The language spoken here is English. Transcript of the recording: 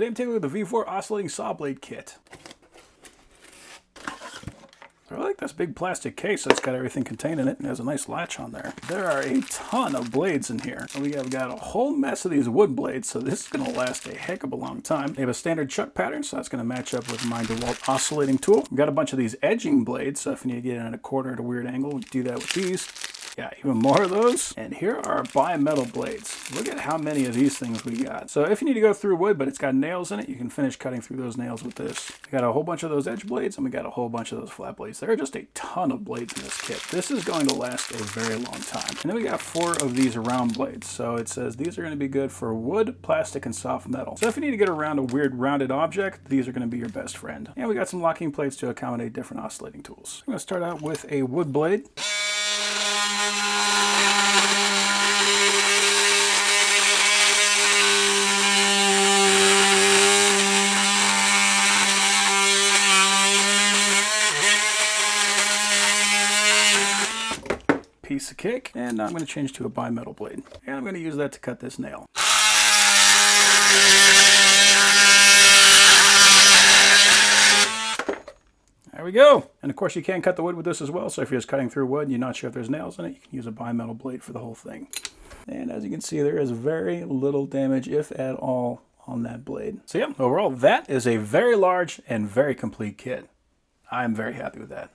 Today I'm taking a look at the VEVOR oscillating saw blade kit. I like this big plastic case that's got everything contained in it and has a nice latch on there. There are a ton of blades in here. We have got a whole mess of these wood blades, so this is going to last a heck of a long time. They have a standard chuck pattern, so that's going to match up with my Dewalt oscillating tool. We've got a bunch of these edging blades, so if you need to get it at a corner at a weird angle, we can do that with these. Yeah, even more of those. And here are our bimetal blades. Look at how many of these things we got. So if you need to go through wood, but it's got nails in it, you can finish cutting through those nails with this. We got a whole bunch of those edge blades, and we got a whole bunch of those flat blades. There are just a ton of blades in this kit. This is going to last a very long time. And then we got 4 of these round blades. So it says these are going to be good for wood, plastic, and soft metal. So if you need to get around a weird rounded object, these are going to be your best friend. And we got some locking plates to accommodate different oscillating tools. I'm going to start out with a wood blade. Piece of cake, and now I'm going to change to a bimetal blade, and I'm going to use that to cut this nail. There we go. And of course you can cut the wood with this as well, so if you're just cutting through wood and you're not sure if there's nails in it, you can use a bimetal blade for the whole thing. And as you can see, there is very little damage, if at all, on that blade. So yeah, overall that is a very large and very complete kit. I'm very happy with that.